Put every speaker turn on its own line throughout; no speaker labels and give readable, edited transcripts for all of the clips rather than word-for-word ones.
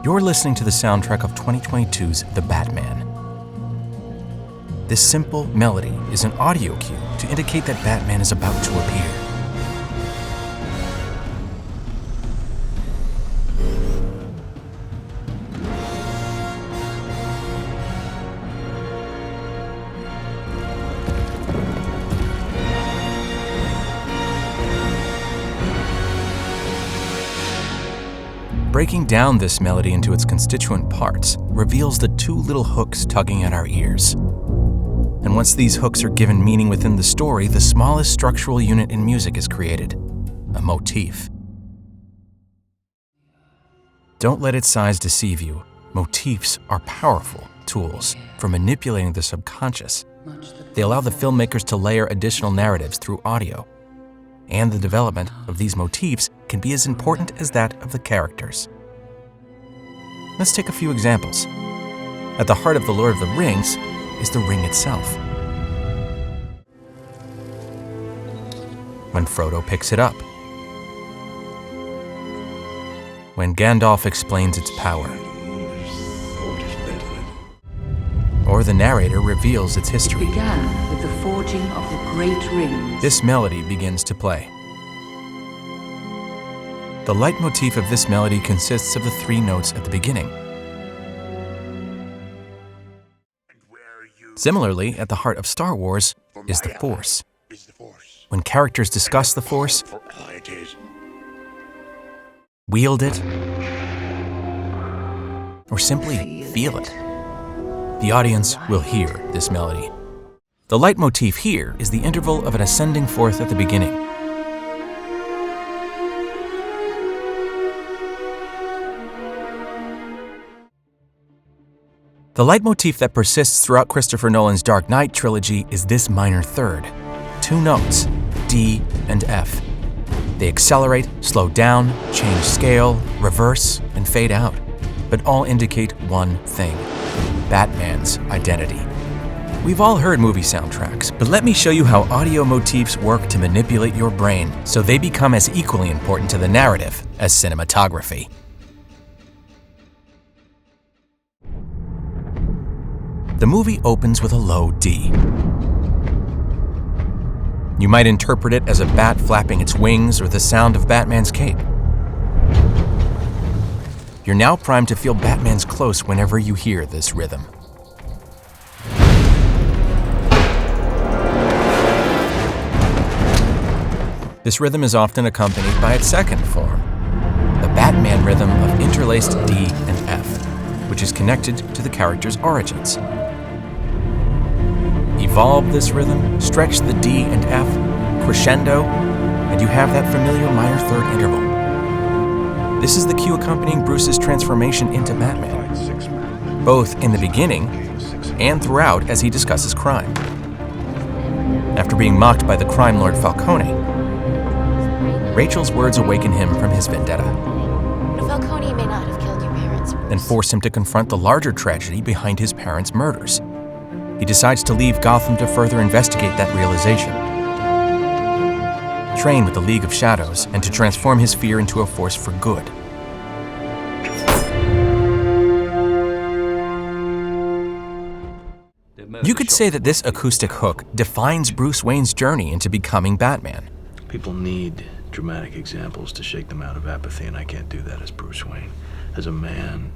You're listening to the soundtrack of 2022's The Batman. This simple melody is an audio cue to indicate that Batman is about to appear. Breaking down this melody into its constituent parts reveals the two little hooks tugging at our ears. And once these hooks are given meaning within the story, the smallest structural unit in music is created, a motif. Don't let its size deceive you. Motifs are powerful tools for manipulating the subconscious. They allow the filmmakers to layer additional narratives through audio. And the development of these motifs can be as important as that of the characters. Let's take a few examples. At the heart of The Lord of the Rings is the ring itself. When Frodo picks it up. When Gandalf explains its power. Or the narrator reveals its history.
It began with the forging of the great rings.
This melody begins to play. The leitmotif of this melody consists of the three notes at the beginning. Similarly, at the heart of Star Wars is the Force. When characters discuss the Force, wield it, or simply feel it, the audience will hear this melody. The leitmotif here is the interval of an ascending fourth at the beginning. The leitmotif that persists throughout Christopher Nolan's Dark Knight trilogy is this minor third. Two notes, D and F. They accelerate, slow down, change scale, reverse, and fade out, but all indicate one thing: Batman's identity. We've all heard movie soundtracks, but let me show you how audio motifs work to manipulate your brain so they become as equally important to the narrative as cinematography. The movie opens with a low D. You might interpret it as a bat flapping its wings or the sound of Batman's cape. You're now primed to feel Batman's close whenever you hear this rhythm. This rhythm is often accompanied by its second form, the Batman rhythm of interlaced D and F, which is connected to the character's origins. Evolve this rhythm, stretch the D and F, crescendo, and you have that familiar minor third interval. This is the cue accompanying Bruce's transformation into Batman, both in the beginning and throughout as he discusses crime. After being mocked by the crime lord Falcone, Rachel's words awaken him from his vendetta.
Falcone may not have killed your parents, Bruce.
And force him to confront the larger tragedy behind his parents' murders. He decides to leave Gotham to further investigate that realization, train with the League of Shadows, and to transform his fear into a force for good. You could say that this acoustic hook defines Bruce Wayne's journey into becoming Batman.
People need dramatic examples to shake them out of apathy, and I can't do that as Bruce Wayne. As a man,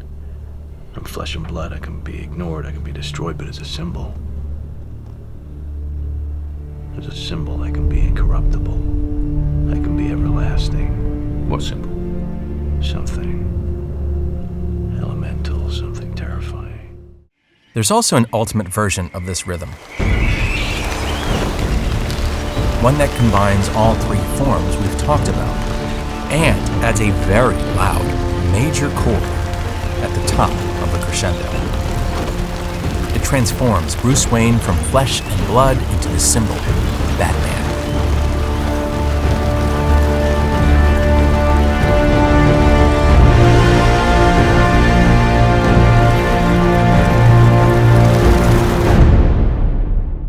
I'm flesh and blood. I can be ignored, I can be destroyed, but as a symbol, I can be incorruptible. I can be everlasting.
What symbol?
Something elemental, something terrifying.
There's also an ultimate version of this rhythm. One that combines all three forms we've talked about and adds a very loud major chord at the top of the crescendo. It transforms Bruce Wayne from flesh and blood into the symbol, Batman.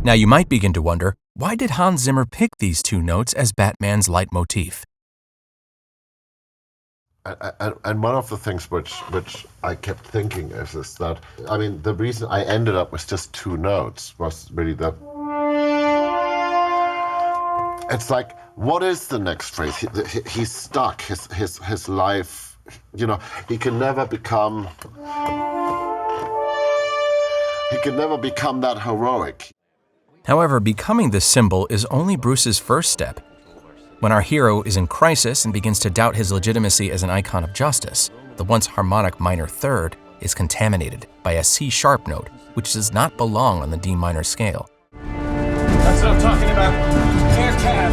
Now you might begin to wonder, why did Hans Zimmer pick these two notes as Batman's leitmotif?
And one of the things which I kept thinking is that, I mean, the reason I ended up with just 2 notes was really that it's like, what is the next phrase? He's stuck. His life, you know, he can never become that heroic.
However, becoming the symbol is only Bruce's first step. When our hero is in crisis and begins to doubt his legitimacy as an icon of justice, the once harmonic minor third is contaminated by a C-sharp note, which does not belong on the D minor scale.
That's what I'm talking about. Air cav.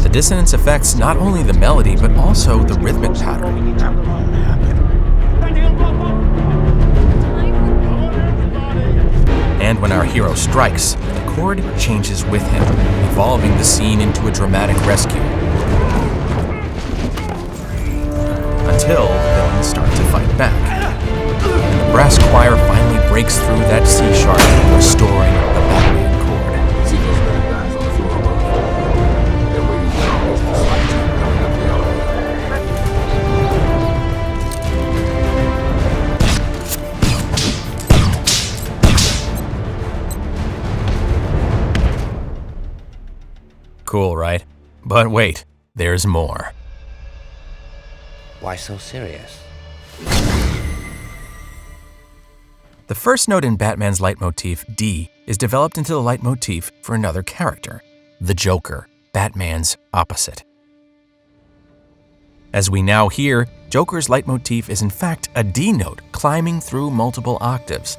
The dissonance affects not only the melody, but also the rhythmic pattern. And when our hero strikes, the chord changes with him, evolving the scene into a dramatic rescue. Until the villains start to fight back. The brass choir finally breaks through that C-sharp, restoring the Batman chord.
See those bad guys on the floor above? They're waiting for almost the slight time coming up the
Cool, right? But wait, there's more.
Why so serious?
The first note in Batman's leitmotif, D, is developed into the leitmotif for another character, the Joker, Batman's opposite. As we now hear, Joker's leitmotif is in fact a D note climbing through multiple octaves.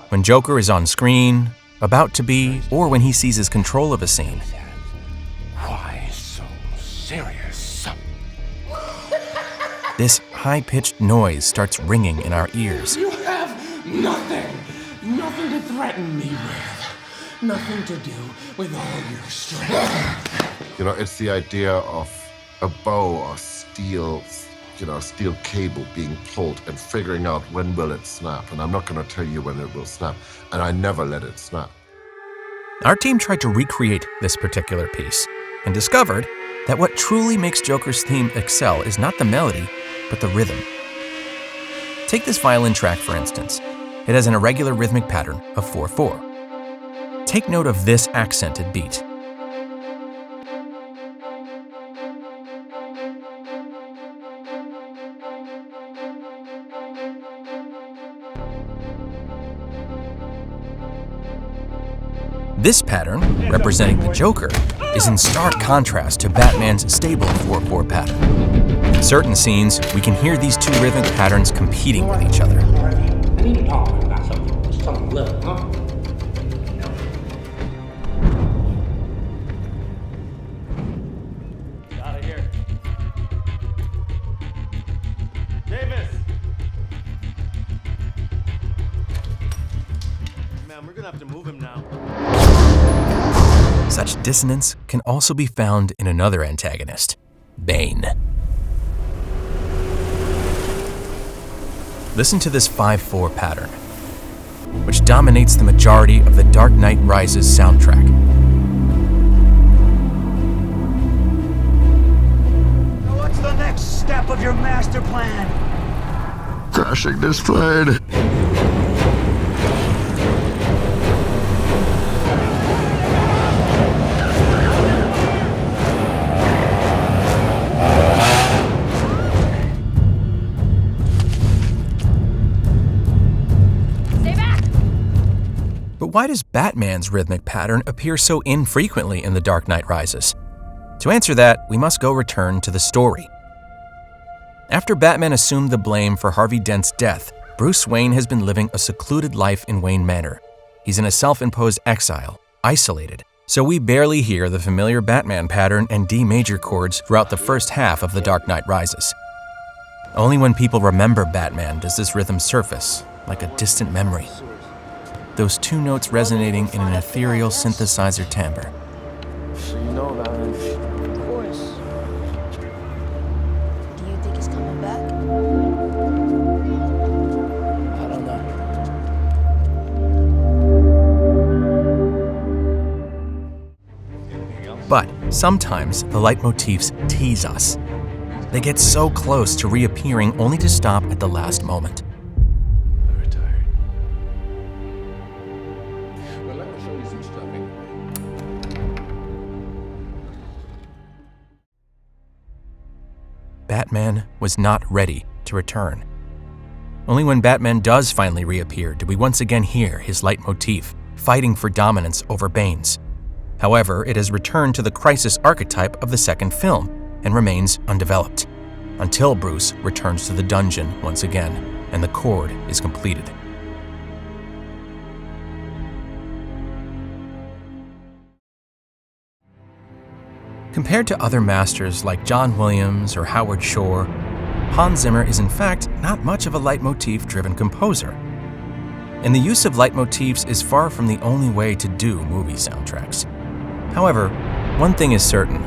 When Joker is on screen, about to be, or when he seizes control of a scene.
Why so serious?
This high-pitched noise starts ringing in our ears.
You have nothing to threaten me with. Nothing to do with all your strength.
You know, it's the idea of a bow or steel cable being pulled and figuring out when will it snap. And I'm not going to tell you when it will snap. And I never let it snap.
Our team tried to recreate this particular piece and discovered that what truly makes Joker's theme excel is not the melody, but the rhythm. Take this violin track, for instance. It has an irregular rhythmic pattern of 4/4. Take note of this accented beat. This pattern, representing the Joker, is in stark contrast to Batman's stable 4/4 pattern. In certain scenes, we can hear these two rhythmic patterns competing with each other.
I need to talk about something little, huh?
Out of here. Davis! Man, we're gonna have to move him now.
Such dissonance can also be found in another antagonist, Bane. Listen to this 5/4 pattern, which dominates the majority of the Dark Knight Rises soundtrack.
What's the next step of your master plan?
Crashing this plane.
But why does Batman's rhythmic pattern appear so infrequently in The Dark Knight Rises? To answer that, we must go return to the story. After Batman assumed the blame for Harvey Dent's death, Bruce Wayne has been living a secluded life in Wayne Manor. He's in a self-imposed exile, isolated, so we barely hear the familiar Batman pattern and D major chords throughout the first half of The Dark Knight Rises. Only when people remember Batman does this rhythm surface, like a distant memory. Those two notes resonating in an ethereal synthesizer timbre.
So you know about him?
Of course. Do you think he's coming back?
Sometimes the leitmotifs tease us. They get so close to reappearing only to stop at the last moment.
I retired.
Well, let me show you some stuff anyway.
Batman was not ready to return. Only when Batman does finally reappear do we once again hear his leitmotif fighting for dominance over Bane's. However, it has returned to the crisis archetype of the second film and remains undeveloped, until Bruce returns to the dungeon once again and the chord is completed. Compared to other masters like John Williams or Howard Shore, Hans Zimmer is in fact not much of a leitmotif-driven composer. And the use of leitmotifs is far from the only way to do movie soundtracks. However, one thing is certain,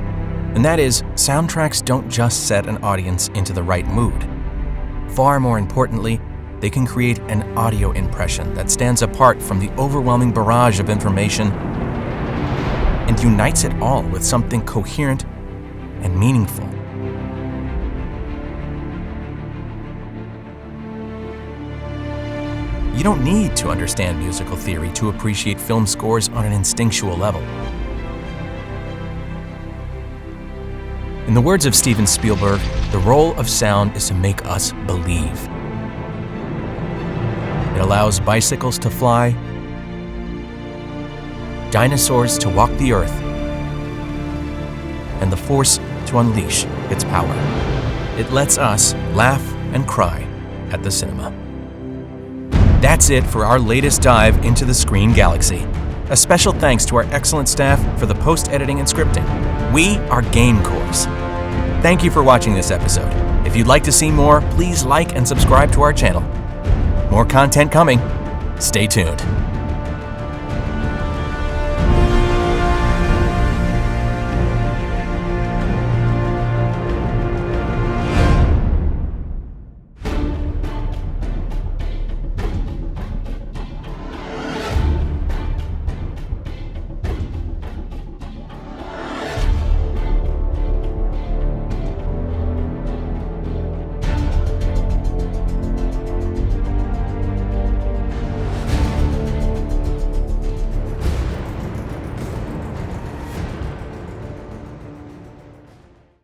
and that is soundtracks don't just set an audience into the right mood. Far more importantly, they can create an audio impression that stands apart from the overwhelming barrage of information and unites it all with something coherent and meaningful. You don't need to understand musical theory to appreciate film scores on an instinctual level. In the words of Steven Spielberg, the role of sound is to make us believe. It allows bicycles to fly, dinosaurs to walk the earth, and the Force to unleash its power. It lets us laugh and cry at the cinema. That's it for our latest dive into the screen galaxy. A special thanks to our excellent staff for the post-editing and scripting. We are Game Cores. Thank you for watching this episode. If you'd like to see more, please like and subscribe to our channel. More content coming. Stay tuned.